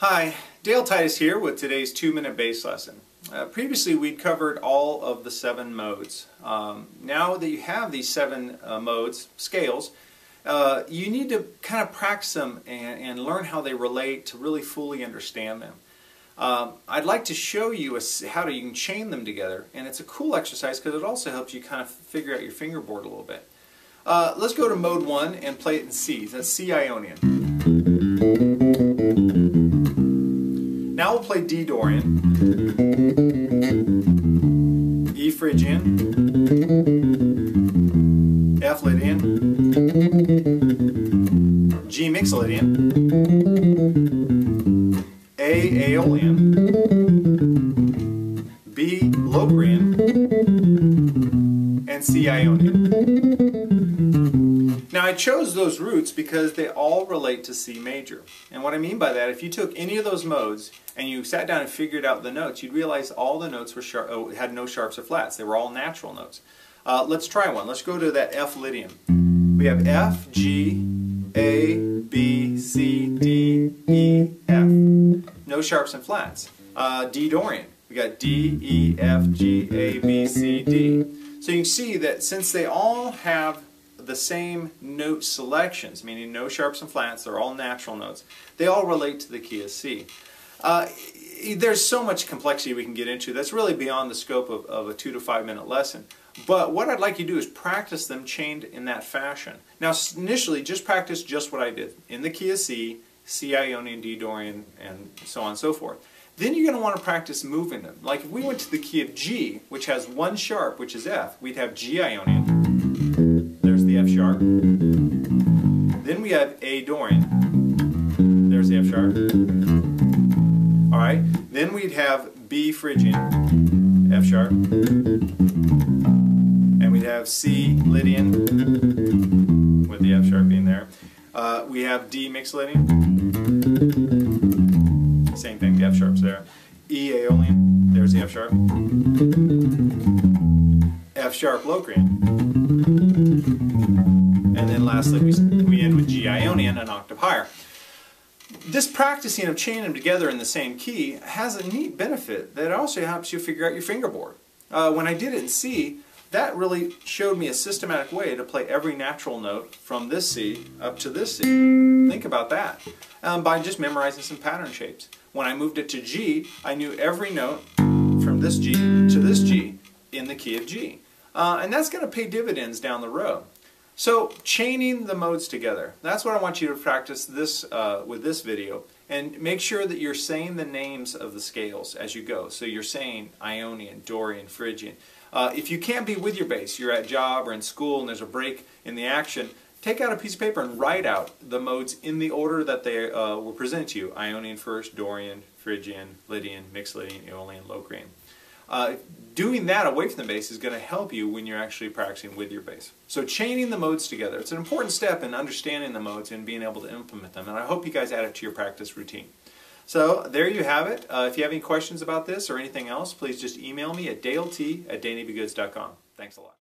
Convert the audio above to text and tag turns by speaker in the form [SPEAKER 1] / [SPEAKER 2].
[SPEAKER 1] Hi, Dale Titus here with today's 2-minute bass lesson. Previously we'd covered all of the 7 modes. Now that you have these 7 modes, scales, you need to kind of practice them and learn how they relate to really fully understand them. I'd like to show you how you can chain them together, and it's a cool exercise because it also helps you kind of figure out your fingerboard a little bit. Let's go to mode 1 and play it in C. That's C Ionian. Now we'll play D Dorian, E Phrygian, F Lydian, G Mixolydian, A Aeolian, B Locrian, and C Ionian. Now I chose those roots because they all relate to C major. And what I mean by that, if you took any of those modes and you sat down and figured out the notes, you'd realize all the notes were had no sharps or flats. They were all natural notes. Let's try one. Let's go to that F Lydian. We have F, G, A, B, C, D, E, F. No sharps and flats. D Dorian. We got D, E, F, G, A, B, C, D. So you can see that since they all have the same note selections, meaning no sharps and flats, they're all natural notes, they all relate to the key of C. There's so much complexity we can get into that's really beyond the scope of a 2 to 5 minute lesson. But what I'd like you to do is practice them chained in that fashion. Now initially just practice just what I did in the key of C, C Ionian, D Dorian, and so on and so forth. Then you're going to want to practice moving them. Like if we went to the key of G, which has one sharp, which is F, we'd have G Ionian. There's the F sharp. Then we have A Dorian. There's the F sharp. Alright, then we'd have B Phrygian, F sharp. And we'd have C Lydian, with the F sharp being there. We have D Mixolydian. Same thing, the F sharp's there. E Aeolian, there's the F sharp. F sharp Locrian. And then lastly we end with G Ionian, an octave higher. This practicing of chaining them together in the same key has a neat benefit that also helps you figure out your fingerboard. When I did it in C, that really showed me a systematic way to play every natural note from this C up to this C. Think about that. By just memorizing some pattern shapes. When I moved it to G, I knew every note from this G to this G in the key of G. And that's going to pay dividends down the road. So chaining the modes together, that's what I want you to practice with this video. And make sure that you're saying the names of the scales as you go. So you're saying Ionian, Dorian, Phrygian. If you can't be with your bass, you're at job or in school and there's a break in the action, take out a piece of paper and write out the modes in the order that they were presented to you. Ionian first, Dorian, Phrygian, Lydian, Mixolydian, Aeolian, Locrian. Doing that away from the bass is going to help you when you're actually practicing with your bass. So chaining the modes together, it's an important step in understanding the modes and being able to implement them, and I hope you guys add it to your practice routine. So there you have it. If you have any questions about this or anything else, please just email me at dalet@danabygoods.com. Thanks a lot.